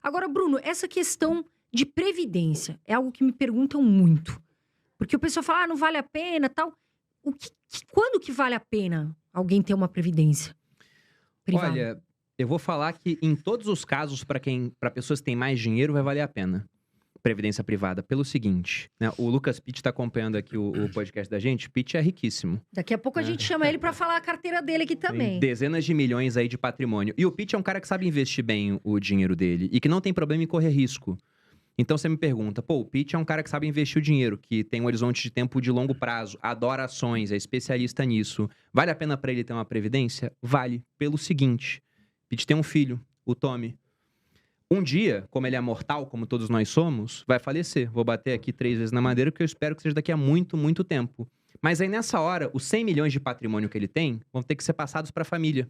Agora, Bruno, essa questão de previdência é algo que me perguntam muito. Porque o pessoal fala, não vale a pena, tal. Quando que vale a pena alguém ter uma previdência privada? Olha, eu vou falar que em todos os casos, para pessoas que têm mais dinheiro, vai valer a pena. Previdência privada, pelo seguinte, né? O Lucas Pitt está acompanhando aqui o podcast da gente. Pitt é riquíssimo. Daqui a pouco a gente chama ele pra falar a carteira dele aqui Tem também. dezenas de milhões aí de patrimônio. E o Pitt é um cara que sabe investir bem o dinheiro dele e que não tem problema em correr risco. Então você me pergunta, pô, o Pitt é um cara que sabe investir o dinheiro, que tem um horizonte de tempo de longo prazo, adora ações, é especialista nisso. Vale a pena para ele ter uma previdência? Vale, pelo seguinte. Pitt tem um filho, o Tommy. Um dia, como ele é mortal, como todos nós somos, vai falecer. Vou bater aqui 3 vezes na madeira, porque eu espero que seja daqui a muito, muito tempo. Mas aí, nessa hora, os 100 milhões de patrimônio que ele tem vão ter que ser passados para a família.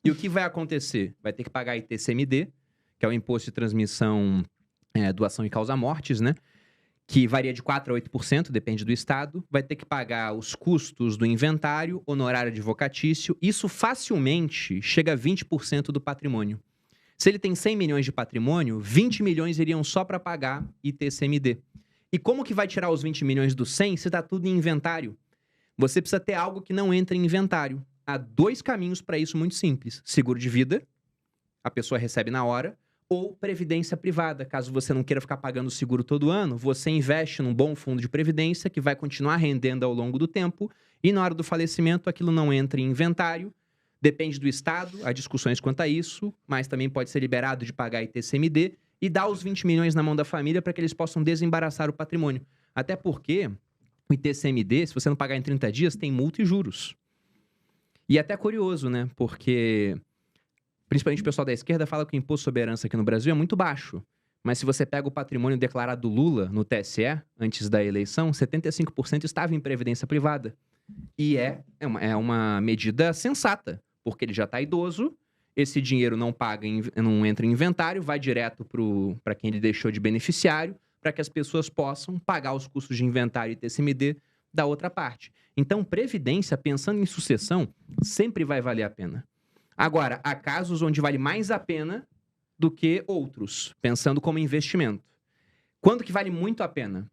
E o que vai acontecer? Vai ter que pagar ITCMD, que é o Imposto de Transmissão, Doação e Causa-Mortes, né? Que varia de 4% a 8%, depende do estado. Vai ter que pagar os custos do inventário, honorário advocatício. Isso facilmente chega a 20% do patrimônio. Se ele tem 100 milhões de patrimônio, 20 milhões iriam só para pagar ITCMD. E como que vai tirar os 20 milhões do 100 se está tudo em inventário? Você precisa ter algo que não entre em inventário. Há 2 caminhos para isso muito simples. Seguro de vida, a pessoa recebe na hora, ou previdência privada. Caso você não queira ficar pagando o seguro todo ano, você investe num bom fundo de previdência que vai continuar rendendo ao longo do tempo e na hora do falecimento aquilo não entra em inventário. Depende do estado, há discussões quanto a isso, mas também pode ser liberado de pagar ITCMD e dar os 20 milhões na mão da família para que eles possam desembaraçar o patrimônio. Até porque o ITCMD, se você não pagar em 30 dias, tem multa e juros. E é até curioso, né? Porque principalmente o pessoal da esquerda fala que o imposto sobre herança aqui no Brasil é muito baixo. Mas se você pega o patrimônio declarado do Lula no TSE, antes da eleição, 75% estava em previdência privada. E é uma medida sensata, porque ele já está idoso, esse dinheiro não entra em inventário, vai direto para quem ele deixou de beneficiário, para que as pessoas possam pagar os custos de inventário e TCMD da outra parte. Então, previdência, pensando em sucessão, sempre vai valer a pena. Agora, há casos onde vale mais a pena do que outros, pensando como investimento. Quando que vale muito a pena?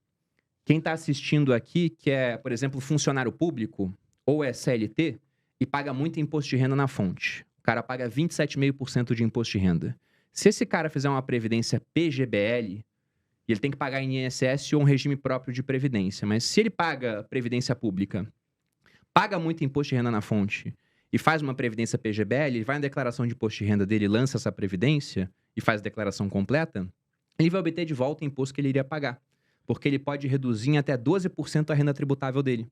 Quem está assistindo aqui, que é, por exemplo, funcionário público ou é CLT e paga muito imposto de renda na fonte. O cara paga 27,5% de imposto de renda. Se esse cara fizer uma previdência PGBL, ele tem que pagar INSS ou um regime próprio de previdência. Mas se ele paga previdência pública, paga muito imposto de renda na fonte e faz uma previdência PGBL, ele vai na declaração de imposto de renda dele, lança essa previdência e faz a declaração completa, ele vai obter de volta o imposto que ele iria pagar. Porque ele pode reduzir em até 12% a renda tributável dele.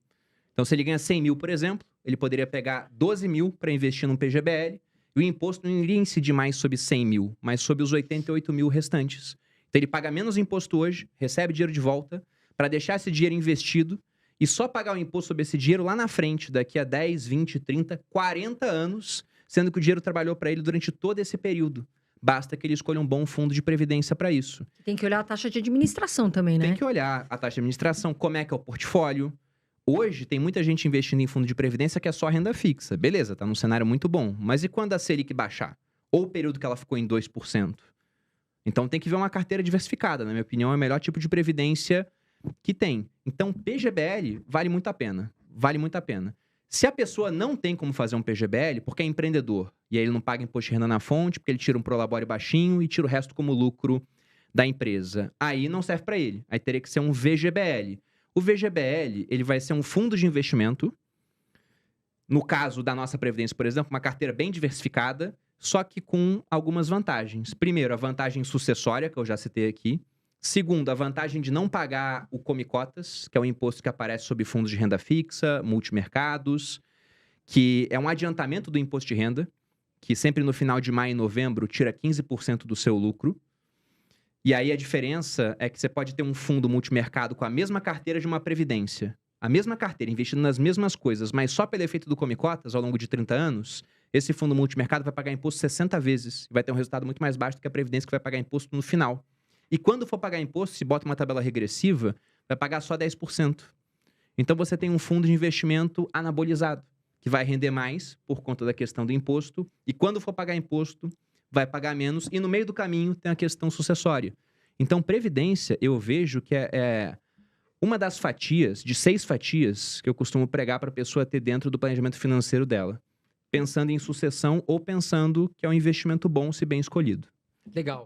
Então, se ele ganha 100 mil, por exemplo, ele poderia pegar 12 mil para investir num PGBL e o imposto não iria incidir mais sobre 100 mil, mas sobre os 88 mil restantes. Então, ele paga menos imposto hoje, recebe dinheiro de volta, para deixar esse dinheiro investido e só pagar o imposto sobre esse dinheiro lá na frente, daqui a 10, 20, 30, 40 anos, sendo que o dinheiro trabalhou para ele durante todo esse período. Basta que ele escolha um bom fundo de previdência para isso. Tem que olhar a taxa de administração também, né? Tem que olhar a taxa de administração, como é que é o portfólio. Hoje, tem muita gente investindo em fundo de previdência que é só renda fixa. Beleza, tá num cenário muito bom. Mas e quando a Selic baixar? Ou o período que ela ficou em 2%? Então, tem que ver uma carteira diversificada. Na minha opinião, é o melhor tipo de previdência que tem. Então, PGBL vale muito a pena. Vale muito a pena. Se a pessoa não tem como fazer um PGBL, porque é empreendedor, e aí ele não paga imposto de renda na fonte, porque ele tira um prolabore baixinho e tira o resto como lucro da empresa, aí não serve para ele. Aí teria que ser um VGBL. O VGBL, ele vai ser um fundo de investimento, no caso da nossa Previdência, por exemplo, uma carteira bem diversificada, só que com algumas vantagens. Primeiro, a vantagem sucessória, que eu já citei aqui. Segundo, a vantagem de não pagar o Come-Cotas, que é um imposto que aparece sobre fundos de renda fixa, multimercados, que é um adiantamento do imposto de renda, que sempre no final de maio e novembro tira 15% do seu lucro. E aí a diferença é que você pode ter um fundo multimercado com a mesma carteira de uma previdência. A mesma carteira, investindo nas mesmas coisas, mas só pelo efeito do Come-Cotas, ao longo de 30 anos, esse fundo multimercado vai pagar imposto 60 vezes. Vai ter um resultado muito mais baixo do que a previdência, que vai pagar imposto no final. E quando for pagar imposto, se bota uma tabela regressiva, vai pagar só 10%. Então você tem um fundo de investimento anabolizado, que vai render mais por conta da questão do imposto. E quando for pagar imposto, vai pagar menos, e no meio do caminho tem a questão sucessória. Então, previdência, eu vejo que é uma das fatias, de 6 fatias, que eu costumo pregar para a pessoa ter dentro do planejamento financeiro dela. Pensando em sucessão ou pensando que é um investimento bom, se bem escolhido. Legal.